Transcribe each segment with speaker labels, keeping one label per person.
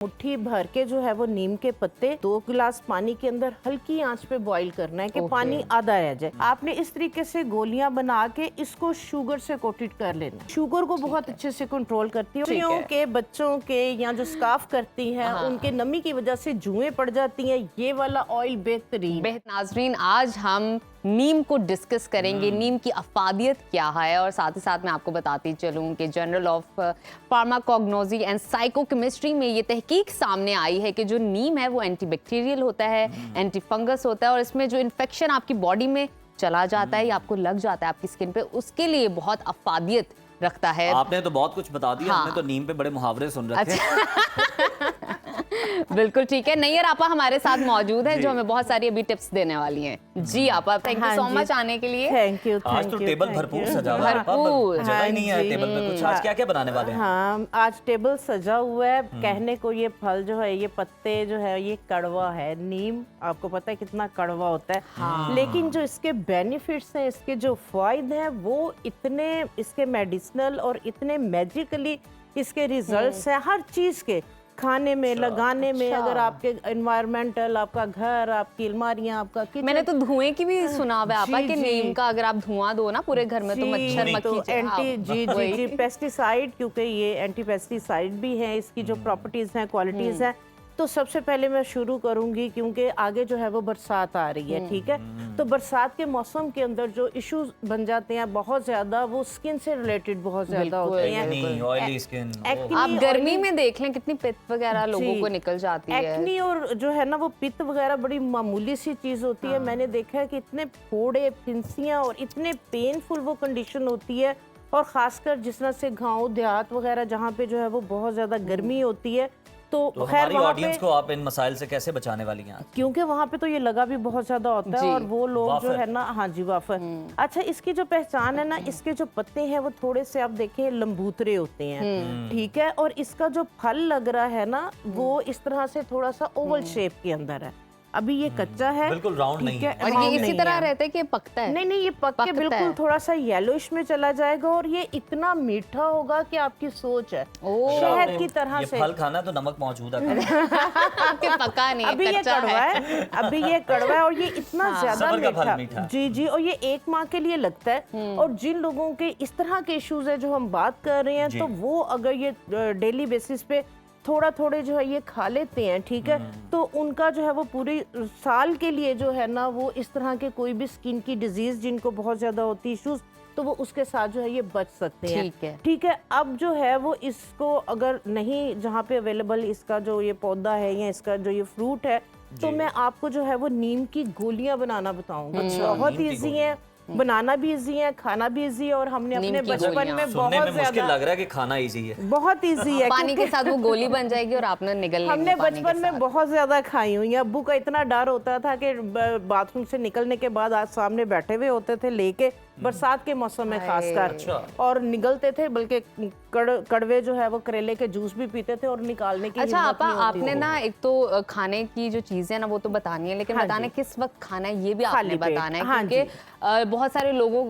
Speaker 1: मुट्ठी भर के जो है वो नीम के पत्ते 2 गिलास पानी के अंदर हल्की आंच पे बॉईल करना है कि पानी आधा रह जाए। आपने इस तरीके से गोलियां बना के इसको शुगर से कोटेड कर लेना। शुगर को बहुत अच्छे से कंट्रोल करती है। स्त्रियों के, बच्चों के या जो स्काफ करती हैं उनके नमी की वजह से जुएं पड़ जाती हैं। ये वाला ऑयल बेहतरीन।
Speaker 2: नाजरीन, आज हम नीम को डिस्कस करेंगे, नीम की अफादियत क्या है, और साथ ही साथ मैं आपको बताती चलूं कि जर्नल ऑफ फार्माकोग्नोसी एंड साइकोकेमिस्ट्री में ये तहकीक सामने आई है कि जो नीम है वो एंटीबैक्टीरियल होता है, एंटी फंगस होता है, और इसमें जो इन्फेक्शन आपकी बॉडी में चला जाता है या आपको लग जाता है आपकी स्किन पे, उसके लिए बहुत अफादियत रखता है।
Speaker 3: आपने तो बहुत कुछ बता दिया। हमने तो नीम पे बड़े मुहावरे सुन रखे हैं।
Speaker 2: बिल्कुल ठीक है। नैयर आपा हमारे साथ मौजूद है जो हमें बहुत सारी अभी टिप्स देने वाली हैं। जी आपा, थैंक यू सो मच आने के लिए।
Speaker 1: Thank you.
Speaker 3: आज तो टेबल भरपूर सजा हुआ है।
Speaker 2: भरपूर।
Speaker 3: जगह ही नहीं है टेबल पे कुछ। आज क्या क्या बनाने वाले हैं?
Speaker 1: हाँ, आज टेबल सजा हुआ है। कहने को ये फल जो है, ये पत्ते जो है, ये कड़वा है। नीम आपको पता है कितना कड़वा होता है, लेकिन जो इसके बेनिफिट्स हैं, इसके जो फायदे हैं, वो इतने इसके मेडिसिनल और इतने मैजिकली इसके रिजल्ट्स हैं हर चीज के। खाने में, लगाने में, अगर आपके एनवायरमेंटल, आपका घर, आपकी अलमारियां, आपका किचन।
Speaker 2: मैंने तो धुएं की भी सुना हुआ है आपा कि नीम का अगर आप धुआं दो ना पूरे घर में तो मच्छर मक्खी
Speaker 1: एंटी जी पेस्टिसाइड, क्योंकि ये एंटी पेस्टिसाइड भी है। इसकी जो प्रॉपर्टीज हैं, क्वालिटीज हैं। तो सबसे पहले मैं शुरू करूंगी, क्योंकि आगे जो है वो बरसात आ रही है, ठीक है। तो बरसात के मौसम के अंदर जो इश्यूज बन जाते हैं बहुत ज्यादा, वो स्किन से रिलेटेड बहुत ज्यादा होते हैं।
Speaker 3: Oily skin.
Speaker 2: आप गर्मी में देख लें कितनी पित्त वगैरह लोगों को निकल जाती है।
Speaker 1: एक्नी और जो है ना वो पित्त वगैरह बड़ी मामूली सी चीज होती है। मैंने देखा है कि इतने फोड़े, फिंसियां और इतने पेनफुल वो कंडीशन होती है, और खासकर जिस तरह से गाँव देहात वगैरह जहाँ पे जो है वो बहुत ज्यादा गर्मी होती है। तो
Speaker 3: हमारी ऑडियंस को आप इन मसाइल से कैसे बचाने वाली हैं?
Speaker 1: क्योंकि वहाँ पे तो ये लगा भी बहुत ज्यादा होता है, और वो लोग जो है ना, हाँ जी, वाफर। अच्छा, इसकी जो पहचान है ना, इसके जो पत्ते हैं वो थोड़े से आप देखें लंबूतरे होते हैं, ठीक है। और इसका जो फल लग रहा है ना, वो इस तरह से थोड़ा सा ओवल शेप के अंदर है। अभी ये कच्चा है,
Speaker 3: बिल्कुल राउंड नहीं है।
Speaker 2: और ये इसी तरह रहता है कि पकता है?
Speaker 1: नहीं, ये पक के बिल्कुल थोड़ा सा येलोइश में चला जाएगा, और ये इतना मीठा होगा कि आपकी सोच है शहद की तरह से।
Speaker 3: फल खाना तो नमक मौजूद है।
Speaker 2: पका नहीं,
Speaker 1: अभी ये कड़वा है, अभी ये कड़वा है, और ये इतना ज्यादा मीठा। जी, और ये 1 माह के लिए लगता है। और जिन लोगों के इस तरह के इश्यूज है जो हम बात कर रहे हैं, तो वो अगर ये डेली बेसिस पे थोड़े जो है ये खा लेते हैं, ठीक है, तो उनका जो है वो पूरी साल के लिए जो है ना, वो इस तरह के कोई भी स्किन की डिजीज जिनको बहुत ज्यादा होती इश्यूज, तो वो उसके साथ जो है ये बच सकते हैं। ठीक है। अब जो है वो इसको अगर नहीं, जहाँ पे अवेलेबल इसका जो ये पौधा है या इसका जो ये फ्रूट है, तो मैं आपको जो है वो नीम की गोलियां बनाना बताऊंगा। बहुत ईजी है, बनाना भी इजी है, खाना भी इजी है, और हमने अपने बचपन में बहुत
Speaker 3: मुश्किल लग रहा है कि खाना इजी है।
Speaker 1: बहुत इजी है।
Speaker 2: पानी के साथ वो गोली बन जाएगी और आपने निगल लेनी।
Speaker 1: हमने बचपन में बहुत ज्यादा खाई हुई है। अब्बू का इतना डर होता था कि बाथरूम से निकलने के बाद आज सामने बैठे हुए होते थे लेके, बरसात के मौसम में खासकर, और निगलते थे, बल्कि कड़वे जो है वो करेले के जूस भी पीते थे और निकालने की।
Speaker 2: अच्छा आपा, आपने ना एक तो खाने की जो चीजें ना वो तो बतानी है, लेकिन बताना किस वक्त खाना है ये भी आपने बताना है, क्योंकि बहुत सारे लोगों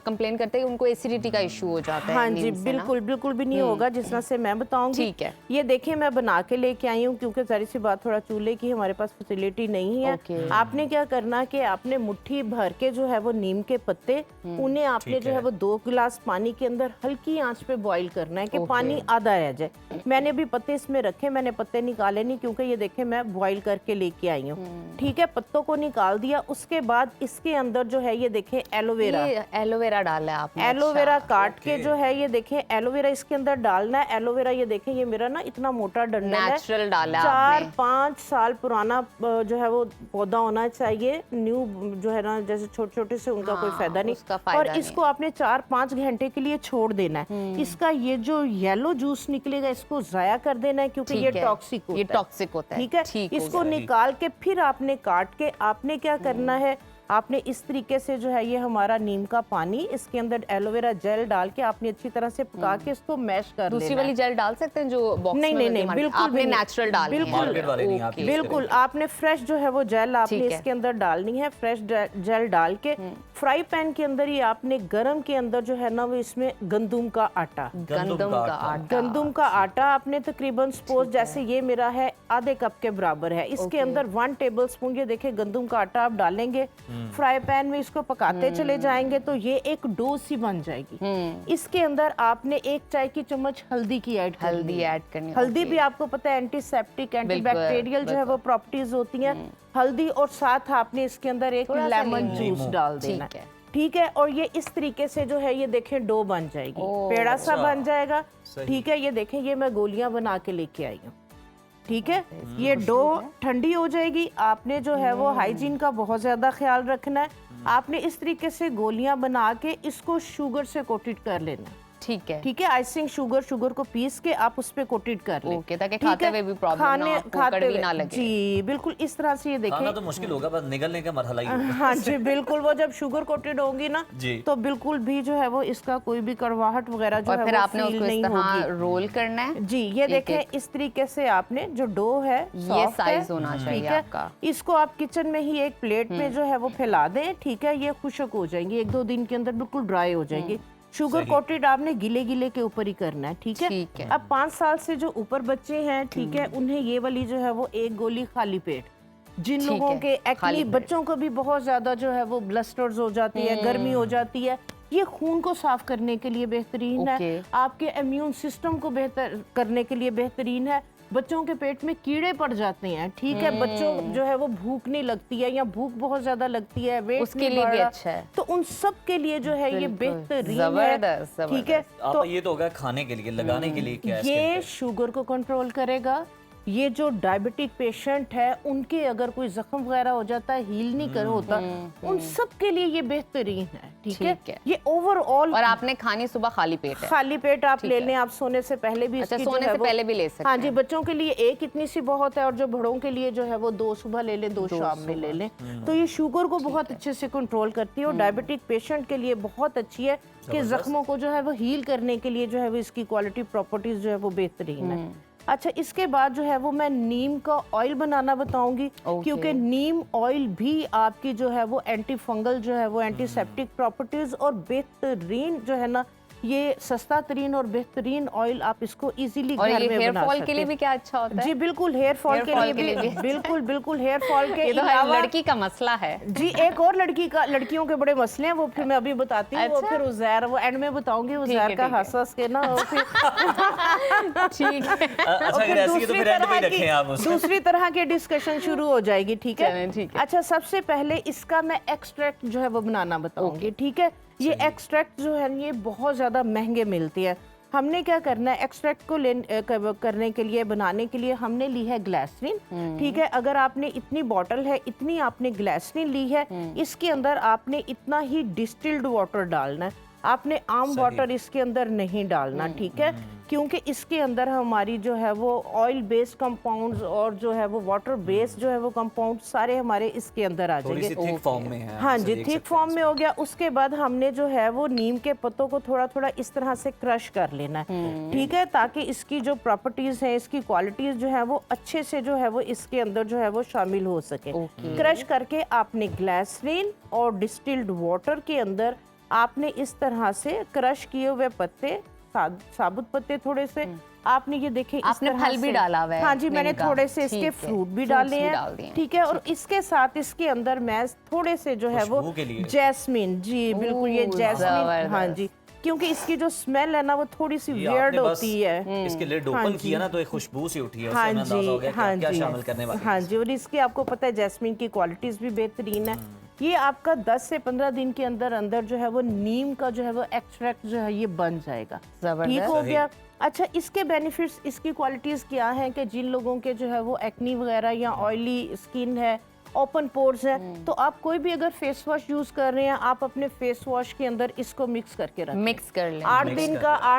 Speaker 2: कंप्लेन करते हैं उनको एसिडिटी का इशू हो जाता है।
Speaker 1: हाँ जी, बिल्कुल भी नहीं होगा, जिस तरह से मैं बताऊंगी।
Speaker 2: ठीक है।
Speaker 1: ये देखिए मैं बना के लेके आई हूँ, क्योंकि जाहिर सी बात थोड़ा चूल्हे की हमारे पास फैसिलिटी नहीं है। आपने क्या करना कि आपने मुट्ठी भर के जो है वो नीम के पत्ते, उन्हें आपने जो है वो 2 गिलास पानी के अंदर हल्की आंच पे बॉईल करना है कि पानी आधा रह जाए। मैंने अभी पत्ते इसमें रखे, मैंने पत्ते निकाले नहीं, क्योंकि ये देखे मैं बॉईल करके लेके आई हूँ, ठीक है। पत्तों को निकाल दिया, उसके बाद इसके अंदर जो है ये देखे
Speaker 2: एलोवेरा डाला है आपने।
Speaker 1: एलोवेरा काट के जो है ये देखें, एलोवेरा इसके अंदर डालना है। एलोवेरा ये देखें, ये मेरा ना इतना मोटा डंडल है,
Speaker 2: नेचुरल डाला,
Speaker 1: 4-5 साल पुराना जो है वो पौधा होना चाहिए। न्यू जो है ना, जैसे छोटे से उनका कोई फायदा नहीं। और इसको आपने 4-5 घंटे के लिए छोड़ देना है। इसका ये जो येलो जूस निकलेगा इसको जाया कर देना है, क्योंकि ये टॉक्सिक होता है, ठीक है। इसको निकाल के फिर आपने काट के आपने क्या करना है, आपने इस तरीके से जो है ये हमारा नीम का पानी, इसके अंदर एलोवेरा जेल डाल के आपने अच्छी तरह से पका के इसको मैश कर
Speaker 2: दूसरी
Speaker 1: लेना
Speaker 2: वाली
Speaker 1: है।
Speaker 2: जेल डाल सकते हैं जो बॉक्स
Speaker 1: नहीं
Speaker 2: में
Speaker 1: नहीं नहीं,
Speaker 2: मिलती है?
Speaker 1: बिल्कुल
Speaker 2: आपने
Speaker 1: भी नहीं।
Speaker 2: नेचुरल डाली है।
Speaker 3: मार्केट वाले नहीं, आप use
Speaker 1: बिल्कुल
Speaker 3: करेंगे।
Speaker 1: आपने फ्रेश जो है वो जेल आपने
Speaker 2: ठीक है।
Speaker 1: इसके अंदर डालनी है। फ्रेश जेल डाल के फ्राई पैन के अंदर ही आपने गरम के अंदर जो है ना वो इसमें गंदुम का आटा,
Speaker 2: गंदम का आटा।
Speaker 1: गंदुम का आटा आपने तकरीबन सपोज जैसे ये मेरा है आधे कप के बराबर है, इसके अंदर 1 टेबलस्पून ये देखिए गंदुम का आटा आप डालेंगे। फ्राई पैन में इसको पकाते चले जाएंगे तो ये एक डो सी बन जाएगी। इसके अंदर आपने 1 चाय की चम्मच हल्दी की ऐड करनी
Speaker 2: हल्दी
Speaker 1: है।
Speaker 2: ऐड करनी है,
Speaker 1: हल्दी
Speaker 2: ओके।
Speaker 1: भी आपको पता है एंटीसेप्टिक एंटीबैक्टीरियल जो है वो प्रॉपर्टीज होती हैं हल्दी, और साथ आपने इसके अंदर एक
Speaker 2: थोड़ा सा
Speaker 1: लेमन
Speaker 2: नींबू।
Speaker 1: जूस डाल देना
Speaker 2: ठीक है।
Speaker 1: ठीक है। और ये इस तरीके से जो है ये देखें डो बन जाएगी,
Speaker 2: ओह,
Speaker 1: पेड़ा सा
Speaker 3: अच्छा।
Speaker 1: बन जाएगा।
Speaker 3: सही।
Speaker 1: ठीक है, ये देखें ये मैं गोलियां बना के लेके आई हूँ। ठीक है, ये डो ठंडी हो जाएगी। आपने जो है वो हाइजीन का बहुत ज्यादा ख्याल रखना है। आपने इस तरीके से गोलियां बना के इसको शुगर से कोटेड कर लेना है।
Speaker 2: ठीक है।
Speaker 1: ठीक है, आइसिंग शुगर को पीस के आप उस पे कोटेड कर लें।
Speaker 2: ओके, ताकि
Speaker 1: ठीक
Speaker 2: खाते
Speaker 1: है?
Speaker 2: हुए भी प्रॉब्लम ना आपको, कड़वी ना लगे।
Speaker 1: जी बिल्कुल इस तरह से ये
Speaker 3: खाना
Speaker 1: देखें।
Speaker 3: तो मुश्किल होगा, बस निगलने का मरहला ही होगा।
Speaker 1: हाँ जी बिल्कुल, वो जब शुगर कोटेड होंगी ना
Speaker 3: जी।
Speaker 1: तो बिल्कुल भी जो है वो इसका कोई भी कड़वाहट वगैरह जो
Speaker 2: और
Speaker 1: है
Speaker 2: फिर
Speaker 1: वो
Speaker 2: आपने
Speaker 1: फील
Speaker 2: उसको इस
Speaker 1: नहीं
Speaker 2: तरह
Speaker 1: होगी।
Speaker 2: रोल करना है।
Speaker 1: जी ये देखें
Speaker 2: एक।
Speaker 1: इस तरीके से आपने जो डो है
Speaker 2: ये
Speaker 1: soft है,
Speaker 2: size होना चाहिए
Speaker 1: ठीक है?
Speaker 2: आपका।
Speaker 1: इसको आप किचन में ही एक प्लेट में जो है वो फैला दें। ठीक है, ये खुश्क हो जाएंगी, 1-2 दिन के अंदर बिल्कुल ड्राई हो जाएगी। शुगर
Speaker 3: सही।
Speaker 1: कोटेड आपने गिले गिले के ऊपर ही करना है। ठीक
Speaker 2: ठीक है।
Speaker 1: है, अब 5 साल से जो ऊपर बच्चे हैं, ठीक है, उन्हें ये वाली जो है वो 1 गोली खाली पेट। जिन
Speaker 2: ठीक
Speaker 1: लोगों
Speaker 2: है,
Speaker 1: के
Speaker 2: खाली
Speaker 1: एक्ने,
Speaker 2: पेट।
Speaker 1: बच्चों को भी बहुत ज्यादा जो है वो ब्लस्टर्स हो जाती है, गर्मी हो जाती है, ये खून को साफ करने के लिए बेहतरीन है।
Speaker 2: ओके।
Speaker 1: आपके इम्यून सिस्टम को बेहतर करने के लिए बेहतरीन है। बच्चों के पेट में कीड़े पड़ जाते हैं, ठीक है, बच्चों जो है वो भूख नहीं लगती है या भूख बहुत ज्यादा लगती है, वेट
Speaker 2: उसके
Speaker 1: नहीं
Speaker 2: लिए
Speaker 1: बढ़
Speaker 2: भी
Speaker 1: रहा,
Speaker 2: अच्छा है।
Speaker 1: तो उन सब के लिए जो है ये
Speaker 2: बिल्कुल,
Speaker 1: बेहतरीन
Speaker 2: जबरदस्त,
Speaker 1: है। ठीक है,
Speaker 3: आप
Speaker 1: तो
Speaker 3: ये तो होगा खाने के लिए, लगाने के लिए क्या है इसके
Speaker 1: ये
Speaker 3: अंदर?
Speaker 1: शुगर को कंट्रोल करेगा। ये जो डायबिटिक पेशेंट है उनके अगर कोई जख्म वगैरह हो जाता है, हील नहीं कर होता, उन सब के लिए ये बेहतरीन है। ठीक
Speaker 2: ठीक है।
Speaker 1: है, ये ओवरऑल
Speaker 2: और आपने खानी सुबह खाली पेट है।
Speaker 1: खाली पेट आप ले
Speaker 2: है।
Speaker 1: लें, आप सोने से पहले भी
Speaker 2: अच्छा,
Speaker 1: इसकी जो
Speaker 2: सोने
Speaker 1: है
Speaker 2: से
Speaker 1: वो-
Speaker 2: पहले भी ले सकते
Speaker 1: हाँ जी,
Speaker 2: हैं।
Speaker 1: बच्चों के लिए एक इतनी सी बहुत है, और जो बड़ों के लिए जो है वो 2 सुबह ले लें, 2 शाम में ले लें। तो ये शुगर को बहुत अच्छे से कंट्रोल करती है और डायबिटिक पेशेंट के लिए बहुत अच्छी है कि जख्मों को जो है वो हील करने के लिए जो है वो इसकी क्वालिटी प्रॉपर्टीज जो है वो बेहतरीन है। अच्छा, इसके बाद जो है वो मैं नीम का ऑयल बनाना बताऊंगी,
Speaker 2: ओके।
Speaker 1: क्योंकि नीम ऑयल भी आपकी जो है वो एंटी फंगल जो है वो एंटीसेप्टिक प्रॉपर्टीज और बेहतरीन जो है ना, ये सस्ता तरीन और बेहतरीन ऑयल, आप इसको इजीली
Speaker 2: और
Speaker 1: घर
Speaker 2: ये
Speaker 1: में
Speaker 2: हेयर
Speaker 1: बना
Speaker 2: फॉल
Speaker 1: सकते
Speaker 2: के लिए
Speaker 1: हैं।
Speaker 2: भी क्या अच्छा होता है?
Speaker 1: जी बिल्कुल, हेयर फॉल
Speaker 2: Hair
Speaker 1: के
Speaker 2: fall
Speaker 1: लिए
Speaker 2: के लिए
Speaker 1: भी
Speaker 2: भी
Speaker 1: बिल्कुल बिल्कुल हेयर फॉल के
Speaker 2: ये तो हर
Speaker 1: अलावा
Speaker 2: लड़की का मसला है।
Speaker 1: जी एक और लड़कियों के बड़े मसले हैं, वो फिर मैं अभी बताती हूँ। वो
Speaker 2: अच्छा।
Speaker 1: फिर उज़ैर, वो एंड में बताऊंगी,
Speaker 2: ठीक
Speaker 1: उज़ैर
Speaker 2: है,
Speaker 1: का
Speaker 2: ठीक है।
Speaker 1: हंस के ना वो फिर
Speaker 2: ठीक है।
Speaker 3: अच्छा,
Speaker 1: और
Speaker 3: अगर
Speaker 1: फिर
Speaker 3: ऐसी है तो फिर एंड में ही
Speaker 1: की
Speaker 3: रखें आप उसको।
Speaker 1: दूसरी तरह की डिस्कशन शुरू हो जाएगी। ठीक
Speaker 2: चलें,
Speaker 1: है,
Speaker 2: ठीक है।
Speaker 1: अच्छा, सबसे पहले इसका मैं एक्सट्रैक्ट जो है वो बनाना बताऊंगी। ठीक है, ये एक्सट्रैक्ट जो है ये बहुत ज्यादा महंगे मिलती है। हमने क्या करना है, एक्सट्रैक्ट को करने के लिए, बनाने के लिए हमने ली है ग्लिसरीन। ठीक है, अगर आपने इतनी बॉटल है, इतनी आपने ग्लिसरीन ली है, इसके अंदर आपने इतना ही डिस्टिल्ड वाटर डालना है, आपने आम वाटर इसके अंदर नहीं डालना। ठीक है, क्योंकि इसके अंदर हमारी जो है वो ऑयल बेस्ड कंपाउंड्स और जो है वो वाटर बेस्ड जो है वो कंपाउंड सारे हमारे इसके अंदर आ
Speaker 3: थोड़ी सी
Speaker 1: जाएंगे।
Speaker 3: थिक फॉर्म में है,
Speaker 1: हाँ
Speaker 3: इसे
Speaker 1: जी,
Speaker 3: देख
Speaker 1: थिक
Speaker 3: सकते हैं
Speaker 1: फॉर्म में हो गया। उसके बाद हमने जो है वो नीम के पत्तों को थोड़ा थोड़ा इस तरह से क्रश कर लेना है। ठीक है, ताकि इसकी जो प्रॉपर्टीज हैं, इसकी क्वालिटीज जो है वो अच्छे से जो है वो इसके अंदर जो है वो शामिल हो सके। क्रश करके आपने ग्लिसरीन और डिस्टिल्ड वाटर के अंदर आपने इस तरह से क्रश किए हुए पत्ते, साबुत पत्ते थोड़े से आपने ये देखे इस
Speaker 2: आपने
Speaker 1: तरह
Speaker 2: फल भी
Speaker 1: से-
Speaker 2: डाला हुआ है
Speaker 1: हाँ जी, मैंने
Speaker 2: नीम का।
Speaker 1: थोड़े से इसके
Speaker 2: ठीक है,
Speaker 1: फ्रूट भी
Speaker 2: fruits
Speaker 1: डाले
Speaker 2: भी डाल दिए
Speaker 1: हैं।
Speaker 2: हैं।
Speaker 1: ठीक है, और इसके साथ इसके अंदर मैं थोड़े से जो है वो
Speaker 3: खुशबू के लिए।
Speaker 1: जैस्मिन, जी बिल्कुल, ये
Speaker 2: ओह,
Speaker 1: जैस्मिन, हाँ
Speaker 2: जबरदस्त।
Speaker 1: जी, क्योंकि इसकी जो स्मेल है ना वो थोड़ी सी
Speaker 3: ये
Speaker 1: वियर्ड
Speaker 3: आपने बस
Speaker 1: होती है।
Speaker 3: इसके लिड
Speaker 1: हाँ
Speaker 3: ओपन
Speaker 1: जी।
Speaker 3: किया ना तो एक खुशबू सी उठी है, उससे
Speaker 1: हाँ
Speaker 3: हमें अंदाजा हो
Speaker 1: जी,
Speaker 3: गया कि
Speaker 1: हाँ
Speaker 3: आप क्या
Speaker 1: जी,
Speaker 3: शामिल करने वाले
Speaker 1: हाँ
Speaker 3: हैं।
Speaker 1: जी, और इसकी आपको पता है जैस्मिन की क्वालिटीज भी बेहतरीन है। ये आपका 10 से 15 दिन के अंदर अंदर जो है वो नीम का जो है वो एक्सट्रैक्ट जो है ये बन जाएगा।
Speaker 2: जबरदस्त।
Speaker 1: ठीक हो
Speaker 3: सही।
Speaker 1: गया। अच्छा, इसके बेनिफिट्स, इसकी क्वालिटीज क्या हैं कि जिन लोगों के जो है वो एक्नी वगैरह या ऑयली स्किन है, ओपन पोर्स है, तो आप कोई भी अगर फेस वॉश यूज कर रहे हैं, आप अपने फेस वॉश के अंदर इसको मिक्स करके रखें।
Speaker 2: मिक्स कर लें।
Speaker 1: 8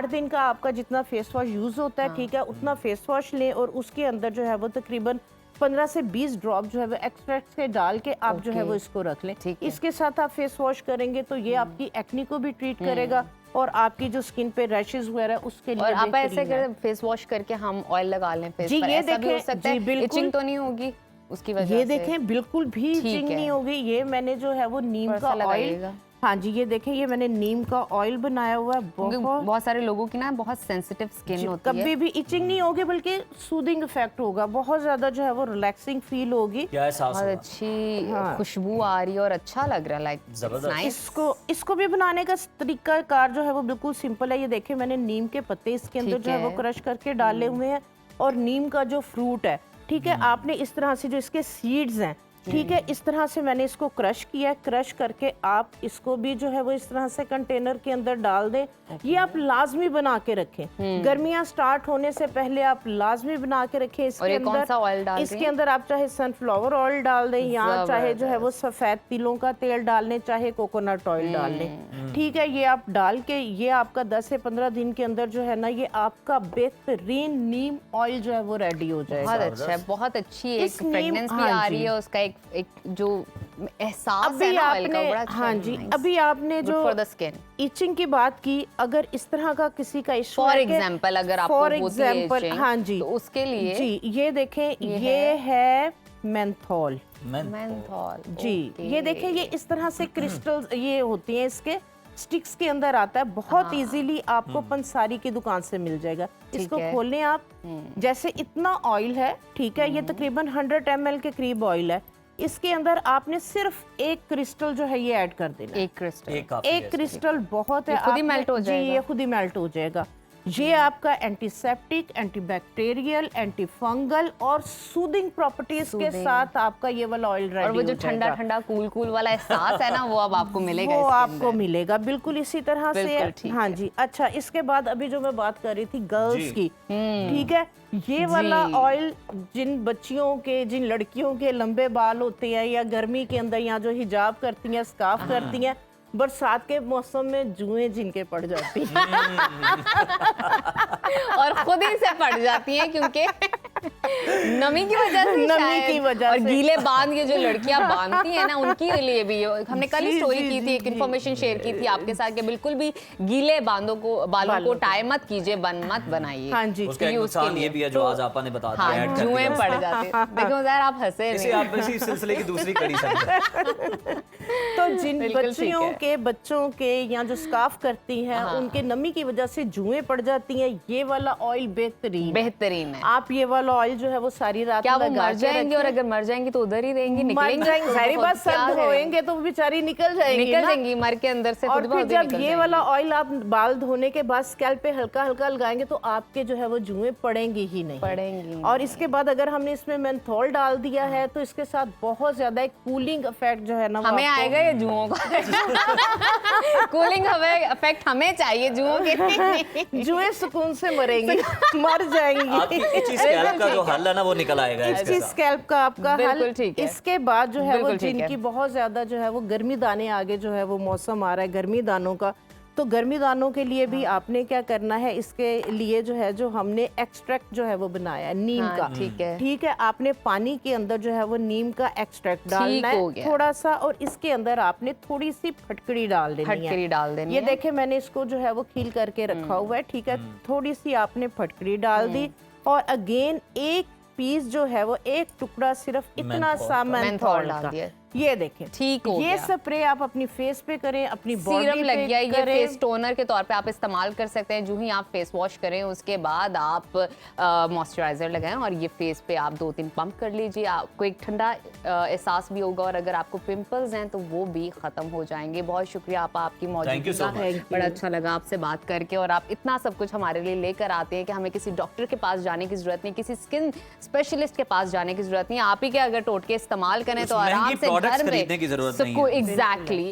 Speaker 1: दिन का आपका जितना फेस वॉश यूज होता है, ठीक है, उतना फेस वॉश लें और उसके अंदर जो है वो तकरीबन 15 से 20 ड्रॉप जो है वो एक्सट्रैक्ट के डाल के आप जो है वो इसको रख लें।
Speaker 2: ठीक है।
Speaker 1: इसके साथ आप फेस वॉश करेंगे तो ये आपकी एक्नी को भी ट्रीट करेगा और आपकी जो स्किन पे रैशेस वगैरह उसके लिए
Speaker 2: और आप ऐसे
Speaker 1: बेहतरीन है।
Speaker 2: कर फेस वॉश करके हम ऑयल लगा लें फेस
Speaker 1: जी,
Speaker 2: पर,
Speaker 1: ये
Speaker 2: ऐसा भी हो
Speaker 1: देखें,
Speaker 2: सकता
Speaker 1: जी,
Speaker 2: है?
Speaker 1: बिल्कुल।
Speaker 2: इचिंग तो नहीं होगी उसकी वजह
Speaker 1: ये
Speaker 2: से?
Speaker 1: देखें बिल्कुल भी
Speaker 2: ठीक
Speaker 1: इचिंग
Speaker 2: है।
Speaker 1: नहीं होगी। ये मैंने जो है वो नीम
Speaker 2: थोड़ा
Speaker 1: का
Speaker 2: सा
Speaker 1: ऑयल,
Speaker 2: लगाइएगा।
Speaker 1: हाँ जी, ये देखें ये मैंने नीम का ऑयल बनाया हुआ है।
Speaker 2: क्योंकि
Speaker 1: बहुत
Speaker 2: बहुत सारे लोगों की ना बहुत सेंसिटिव स्किन होती है।
Speaker 1: कभी भी इचिंग नहीं होगी बल्कि सूदिंग इफेक्ट होगा, बहुत ज्यादा जो है वो रिलैक्सिंग फील होगी।
Speaker 3: क्या एहसास
Speaker 2: बहुत
Speaker 3: हुआ?
Speaker 2: अच्छी
Speaker 1: हाँ।
Speaker 2: खुशबू आ रही है और अच्छा लग रहा है, लाइक
Speaker 3: जबरदस्त।
Speaker 2: नाइस।
Speaker 1: इसको भी बनाने का तरीका कार जो है वो बिल्कुल सिंपल है। ये देखें मैंने नीम के पत्ते इसके अंदर
Speaker 2: ठीक
Speaker 1: जो है वो
Speaker 2: है।
Speaker 1: क्रश करके डाले हुए हैं और नीम का जो फ्रूट है, ठीक है, आपने इस तरह से जो इसके सीड्स हैं, ठीक है, इस तरह से मैंने इसको क्रश किया है। क्रश करके आप इसको भी जो है वो इस तरह से कंटेनर के अंदर डाल दें। ये आप लाजमी बना के रखें, गर्मियां स्टार्ट होने से पहले आप लाजमी बना के रखें।
Speaker 2: और
Speaker 1: इसके
Speaker 2: ये कौन सा ऑयल डाल रही
Speaker 1: इसके
Speaker 2: हैं?
Speaker 1: अंदर आप चाहे सनफ्लावर ऑयल डाल दें या चाहे जो है वो सफेद तिलों का तेल डाल लें, चाहे कोकोनट ऑयल डाल लें, ठीक है। ये आप डाल के ये आपका 10 से 15 दिन के अंदर जो है ना ये आपका बेहतरीन नीम ऑयल जो है वो रेडी हो जाएगा।
Speaker 2: बहुत अच्छा है, बहुत अच्छी एक
Speaker 1: इस नीम-
Speaker 2: फ्रेगनेंस भी
Speaker 1: हाँ
Speaker 2: आ
Speaker 1: जी।
Speaker 2: रही है उसका, एक जो एहसास है
Speaker 1: अभी
Speaker 2: ना ऑयल का,
Speaker 1: आपने,
Speaker 2: बड़ा अच्छा
Speaker 1: हाँ
Speaker 2: है,
Speaker 1: जी,
Speaker 2: nice.
Speaker 1: अभी आपने
Speaker 2: Good
Speaker 1: जो
Speaker 2: for the skin.
Speaker 1: इचिंग की बात की, अगर इस तरह का किसी का इशू
Speaker 2: फॉर एग्जाम्पल अगर आपको
Speaker 1: फॉर
Speaker 2: होती है
Speaker 1: एग्जाम्पल,
Speaker 2: itching,
Speaker 1: हाँ जी,
Speaker 2: तो उसके लिए
Speaker 1: जी ये देखें ये है मेंथोल
Speaker 2: मेंथोल।
Speaker 1: जी। ये देखें ये इस तरह से क्रिस्टल्स ये होती हैं, इसके स्टिक्स के अंदर आता है, बहुत इजीली आपको पंसारी की दुकान से मिल जाएगा। इसको
Speaker 2: है।
Speaker 1: खोलें आप, जैसे इतना ऑयल है, ठीक है, ये तकरीबन 100 ml के करीब ऑयल है। इसके अंदर आपने सिर्फ एक क्रिस्टल जो है ये ऐड कर देना है।
Speaker 2: एक क्रिस्टल।
Speaker 3: एक काफी है
Speaker 1: एक क्रिस्टल बहुत है,
Speaker 2: ये खुद ही
Speaker 1: आपने-
Speaker 2: मेल्ट हो
Speaker 1: जी
Speaker 2: जाएगा।
Speaker 1: ये खुद ही मेल्ट हो जाएगा। ये आपका एंटीसेप्टिक, एंटीबैक्टीरियल, एंटीफंगल और सूदिंग प्रॉपर्टीज के साथ आपका ये वाला ऑयल रेडी
Speaker 2: और वो जो
Speaker 1: हो
Speaker 2: ठंडा
Speaker 1: जाएगा।
Speaker 2: ठंडा कूल कूल वाला एहसास है ना वो अब आपको मिलेगा
Speaker 1: वो
Speaker 2: इसके
Speaker 1: आपको
Speaker 2: अंदर।
Speaker 1: मिलेगा बिल्कुल इसी तरह से।
Speaker 2: बिल्कुल ठीक
Speaker 1: हाँ
Speaker 2: है।
Speaker 1: जी, अच्छा, इसके बाद अभी जो मैं बात कर रही थी गर्ल्स
Speaker 3: जी।
Speaker 1: की, ठीक है, ये वाला
Speaker 2: जी।
Speaker 1: ऑयल जिन बच्चियों के, जिन लड़कियों के लंबे बाल होते हैं या गर्मी के अंदर या जो हिजाब करती हैं, स्कार्फ करती हैं, बरसात के मौसम में जुएं जिनके पड़ जाती हैं
Speaker 2: और खुद ही से पड़ जाती हैं क्योंकि नमी की वजह से,
Speaker 1: नमी
Speaker 2: शायद।
Speaker 1: की वजह
Speaker 2: और
Speaker 1: से।
Speaker 2: गीले बांध के जो लड़कियां बांधती हैं ना उनके लिए भी हमने कल ही
Speaker 1: जी,
Speaker 2: स्टोरी
Speaker 1: जी,
Speaker 2: की थी,
Speaker 1: जी,
Speaker 2: एक
Speaker 1: जी।
Speaker 2: इन्फॉर्मेशन शेयर की थी आपके साथ कि बिल्कुल भी गीले बालों को टाई मत कीजिए, बन मत बनाइए।
Speaker 1: हाँ जी।
Speaker 3: उसका एक
Speaker 2: use
Speaker 3: नुकसान
Speaker 2: के लिए।
Speaker 3: ये भी है जो आज आपा ने बता दिया,
Speaker 2: हाँ,
Speaker 3: ऐड कर
Speaker 2: जुएं
Speaker 3: दिया।
Speaker 2: पड़ जाते हैं। देखो यार आप हंसे
Speaker 3: इसे
Speaker 2: नहीं।
Speaker 3: आप इसी सिलसिले की दूसरी कड़ी समझें।
Speaker 1: तो जिन
Speaker 2: बिल्कुल ठीक
Speaker 1: बच्चियों
Speaker 2: है।
Speaker 1: के, बच्चों के या जो स्कार्फ करती हैं,
Speaker 2: हाँ।
Speaker 1: उनके नमी की वजह से जुएं पड़ जाती हैं, ये वाला ऑयल बेहतरीन है।
Speaker 2: बेहतरीन है।
Speaker 1: आप ये वाला ऑयल जो है वो सारी रात
Speaker 2: क्या वो
Speaker 1: लगा
Speaker 2: मर
Speaker 1: के
Speaker 2: जाएंगी? और
Speaker 1: रखें।
Speaker 2: अगर मर जाएंगी तो उधर ही रहेंगी,
Speaker 1: मर
Speaker 2: निकलेंगी?
Speaker 1: जाएंगी, सारी बात
Speaker 2: क्या
Speaker 1: सर्द
Speaker 2: है?
Speaker 1: होएंगे तो वो बेचारी निकल जाएंगी
Speaker 2: निकल
Speaker 1: ना।
Speaker 2: जाएंगी, मर के अंदर से
Speaker 1: और
Speaker 2: खुद ब
Speaker 1: फिर
Speaker 2: खुद ही
Speaker 1: जब
Speaker 2: निकल
Speaker 1: ये
Speaker 2: जाएंगी।
Speaker 1: वाला ऑयल आप बाल धोने के बाद स्कैल्प पे हल्का हल्का लगाएंगे तो आपके जो है वो जुएं पड़ेंगी ही नहीं।
Speaker 2: पड़ेंगी।
Speaker 1: और इसके बाद अगर हमने इसमें मेंथोल डाल दिया है तो इसके साथ बहुत ज्यादा एक कूलिंग इफेक्ट जो है ना वो
Speaker 2: हमें
Speaker 1: आपको-
Speaker 2: आएगा ये जुओं का कूलिंग हमें इफेक्ट हमें चाहिए, जुओं के नहीं।
Speaker 1: जुएं सुकून से मरेंगी, मर जाएंगी।
Speaker 3: आपकी इची स्कैल्प का जो हल है ना वो निकल आएगा इसके
Speaker 1: इसी
Speaker 3: साथ।
Speaker 1: स्कैल्प का आपका
Speaker 2: बिल्कुल
Speaker 1: हल।
Speaker 2: ठीक है।
Speaker 1: इसके बाद जो है वो
Speaker 2: बिल्कुल ठीक है।
Speaker 1: जिनकी बहुत ज्यादा जो है वो गर्मी दाने, आगे जो है वो मौसम आ रहा है गर्मी दानों का, तो गर्मी दानों के लिए भी आपने क्या करना है, इसके लिए जो है जो हमने एक्सट्रैक्ट जो है वो बनाया है नीम
Speaker 2: हाँ,
Speaker 1: का,
Speaker 2: ठीक है।
Speaker 1: ठीक है, आपने पानी के अंदर जो है वो नीम का एक्सट्रैक्ट डालना
Speaker 2: हो
Speaker 1: है
Speaker 2: गया।
Speaker 1: थोड़ा सा, और इसके अंदर आपने थोड़ी सी फटकड़ी डाल देनी है।
Speaker 2: फटकरी डाल देनी
Speaker 1: ये
Speaker 2: है।
Speaker 1: देखे मैंने इसको जो है वो खील करके रखा हुआ है, ठीक है, थोड़ी सी आपने फटकड़ी डाल दी और अगेन एक पीस जो है वो एक टुकड़ा सिर्फ इतना
Speaker 3: मेंथोल
Speaker 1: सा
Speaker 3: का।
Speaker 1: मेंथोल
Speaker 2: डाल
Speaker 1: का,
Speaker 2: दिया।
Speaker 1: ये देखें
Speaker 2: ठीक हो
Speaker 1: ये
Speaker 2: गया।
Speaker 1: स्प्रे आप अपनी फेस पे करें, अपनी बॉडी
Speaker 2: सीरम लग
Speaker 1: पे
Speaker 2: गया, ये
Speaker 1: करें।
Speaker 2: फेस टोनर के तौर पे आप इस्तेमाल कर सकते हैं। जो ही आप फेस वॉश करें उसके बाद आप मॉइस्चराइजर लगाएं और ये फेस पे आप 2-3 पंप कर लीजिए, आपको एक ठंडा एहसास भी होगा और अगर आपको पिंपल्स हैं तो वो भी खत्म हो जाएंगे। बहुत शुक्रिया आपकी
Speaker 3: Thank you so
Speaker 2: मौजूदगी
Speaker 3: much.
Speaker 2: का, बड़ा अच्छा लगा आपसे बात करके और आप इतना सब कुछ हमारे लिए लेकर आते हैं कि हमें किसी डॉक्टर के पास जाने की जरूरत नहीं, किसी स्किन स्पेशलिस्ट के पास जाने की जरूरत नहीं। आप ही के अगर टोटके इस्तेमाल करें तो
Speaker 3: उस महंगी
Speaker 2: आराम से
Speaker 3: products
Speaker 2: घर में
Speaker 3: खरीदने की जरूरत नहीं है।
Speaker 2: एग्जैक्टली